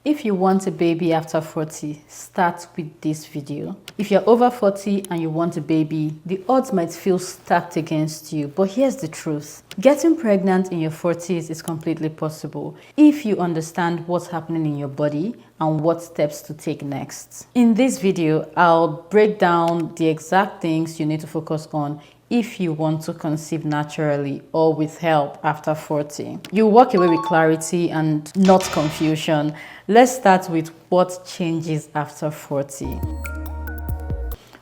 If you want a baby after 40, start with this video. If you're over 40 and you want a baby, the odds might feel stacked against you, but here's the truth. Getting pregnant in your 40s is completely possible if you understand what's happening in your body and what steps to take next. In this video, I'll break down the exact things you need to focus on if you want to conceive naturally or with help after 40. You walk away with clarity and not confusion. Let's start with what changes after 40.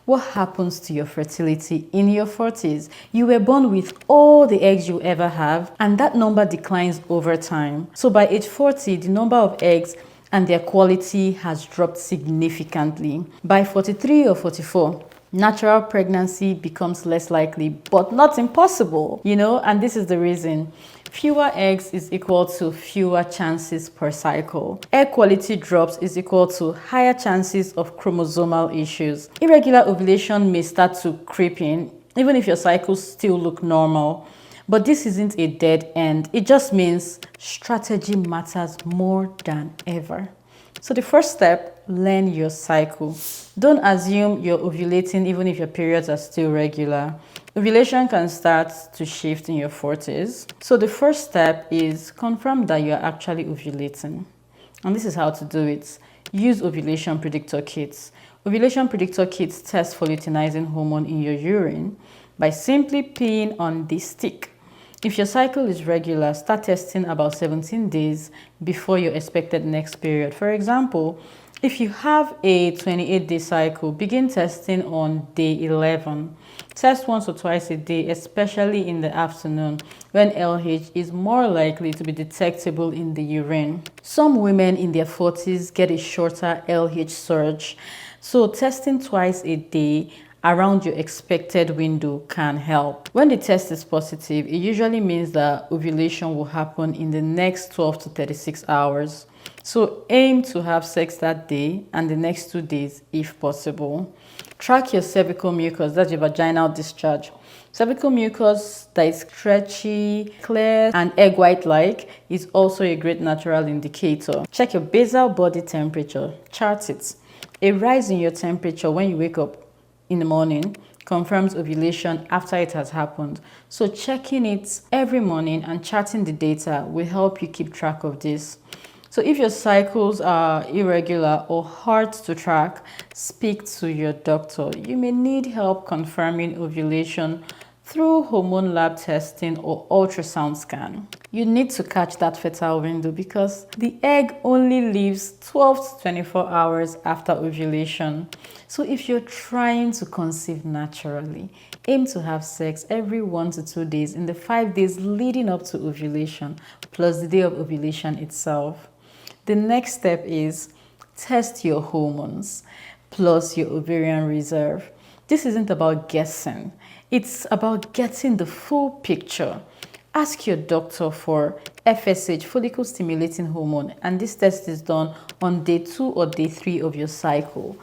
What happens to your fertility in your 40s? You were born with all the eggs you ever have, and that number declines over time. So by age 40, the number of eggs and their quality has dropped significantly. By 43 or 44, natural pregnancy becomes less likely, but not impossible, and this is the reason. Fewer eggs is equal to fewer chances per cycle. Egg quality drops is equal to higher chances of chromosomal issues. Irregular ovulation may start to creep in, even if your cycles still look normal. But this isn't a dead end. It just means strategy matters more than ever. So the first step, learn your cycle. Don't assume you're ovulating even if your periods are still regular. Ovulation can start to shift in your 40s. So the first step is confirm that you're actually ovulating. And this is how to do it. Use ovulation predictor kits. Ovulation predictor kits test for luteinizing hormone in your urine by simply peeing on this stick. If your cycle is regular, start testing about 17 days before your expected next period. For example, if you have a 28-day cycle, begin testing on day 11. Test once or twice a day, especially in the afternoon, when LH is more likely to be detectable in the urine. Some women in their 40s get a shorter LH surge, so testing twice a day around your expected window can help. When the test is positive, it usually means that ovulation will happen in the next 12 to 36 hours. So aim to have sex that day and the next 2 days if possible. Track your cervical mucus, that's your vaginal discharge. Cervical mucus that is stretchy, clear, and egg white-like is also a great natural indicator. Check your basal body temperature, chart it. A rise in your temperature when you wake up in the morning confirms ovulation after it has happened. So checking it every morning and charting the data will help you keep track of this. So if your cycles are irregular or hard to track, speak to your doctor. You may need help confirming ovulation through hormone lab testing or ultrasound scan. You need to catch that fertile window because the egg only lives 12 to 24 hours after ovulation. So if you're trying to conceive naturally, aim to have sex every 1 to 2 days in the 5 days leading up to ovulation, plus the day of ovulation itself. The next step is test your hormones plus your ovarian reserve. This isn't about guessing. It's about getting the full picture. Ask your doctor for FSH, follicle stimulating hormone, and this test is done on day 2 or day 3 of your cycle.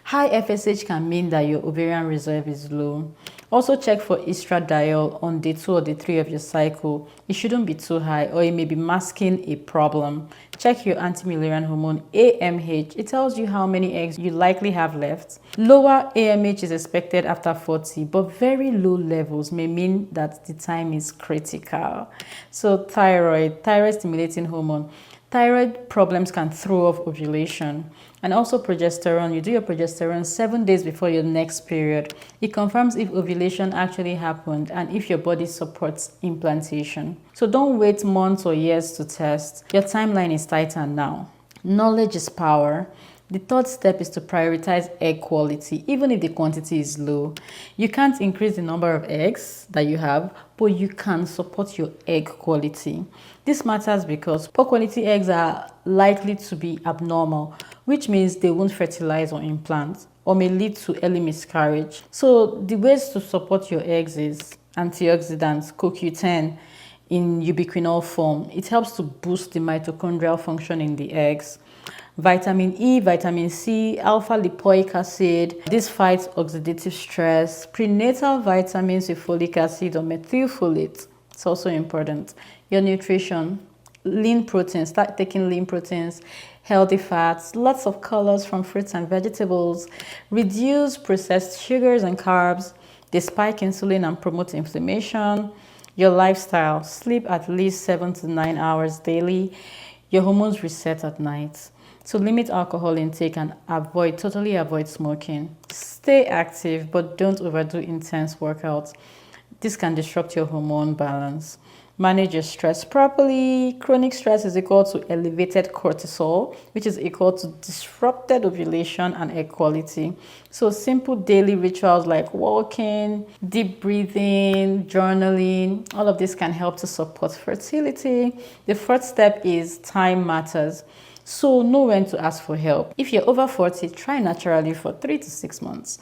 High FSH can mean that your ovarian reserve is low. Also check for estradiol on day 2 or day 3 of your cycle. It shouldn't be too high or it may be masking a problem. Check your anti-Mullerian hormone, AMH. It tells you how many eggs you likely have left. Lower AMH is expected after 40, but very low levels may mean that the time is critical. So thyroid stimulating hormone. Thyroid problems can throw off ovulation. And also progesterone. You do your progesterone 7 days before your next period. It confirms if ovulation actually happened and if your body supports implantation. So don't wait months or years to test. Your timeline is tighter now. Knowledge is power. The third step is to prioritize egg quality, even if the quantity is low. You can't increase the number of eggs that you have, but you can support your egg quality. This matters because poor quality eggs are likely to be abnormal, which means they won't fertilize or implant, or may lead to early miscarriage. So the ways to support your eggs is antioxidants, CoQ10 in ubiquinol form. It helps to boost the mitochondrial function in the eggs. Vitamin E, vitamin C, alpha lipoic acid. This fights oxidative stress. Prenatal vitamins with folic acid or methylfolate. It's also important. Your nutrition. lean proteins. Start taking lean proteins, healthy fats, lots of colors from fruits and vegetables. Reduce processed sugars and carbs. They spike insulin and promote inflammation. Your lifestyle, sleep at least 7 to 9 hours daily. Your hormones reset at night. So limit alcohol intake and totally avoid smoking. Stay active, but don't overdo intense workouts. This can disrupt your hormone balance. Manage your stress properly. Chronic stress is equal to elevated cortisol, which is equal to disrupted ovulation and egg quality. So simple daily rituals like walking, deep breathing, journaling, all of this can help to support fertility. The fourth step is time matters. So know when to ask for help. If you're over 40, try naturally for 3 to 6 months.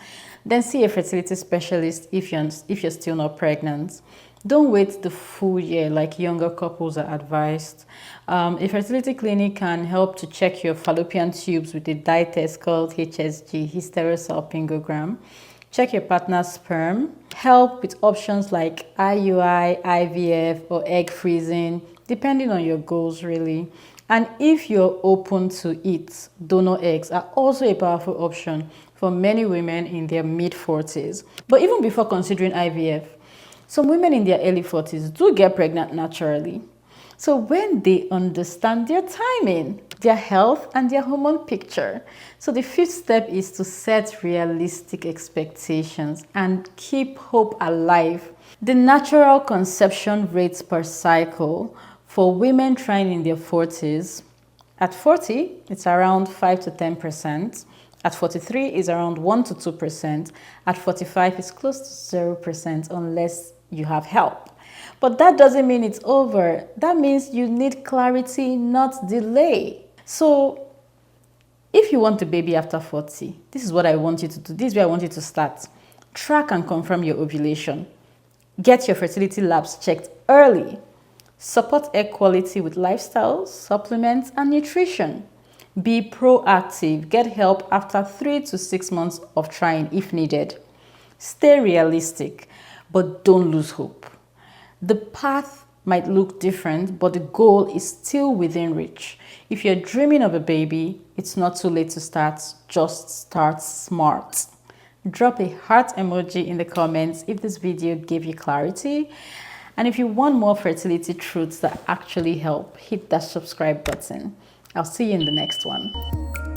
Then see a fertility specialist if you're still not pregnant. Don't wait the full year like younger couples are advised. A fertility clinic can help to check your fallopian tubes with a dye test called HSG, hysterosalpingogram. Check your partner's sperm. Help with options like IUI, IVF, or egg freezing, depending on your goals really. And if you're open to it, donor eggs are also a powerful option for many women in their mid-40s. But even before considering IVF, some women in their early 40s do get pregnant naturally. So when they understand their timing, their health, and their hormone picture. So the fifth step is to set realistic expectations and keep hope alive. The natural conception rates per cycle for women trying in their 40s, at 40, it's around 5 to 10%. At 43, it's around 1 to 2%. At 45, it's close to 0% unless you have help. But that doesn't mean it's over. That means you need clarity, not delay. So if you want a baby after 40, this is what I want you to do. This is where I want you to start. Track and confirm your ovulation. Get your fertility labs checked early. Support egg quality with lifestyle, supplements, and nutrition. Be proactive. Get help after 3 to 6 months of trying if needed. Stay realistic, but don't lose hope. The path might look different, but the goal is still within reach. If you're dreaming of a baby, it's not too late to start. Just start smart. Drop a heart emoji in the comments if this video gave you clarity. And if you want more fertility truths that actually help, hit that subscribe button. I'll see you in the next one.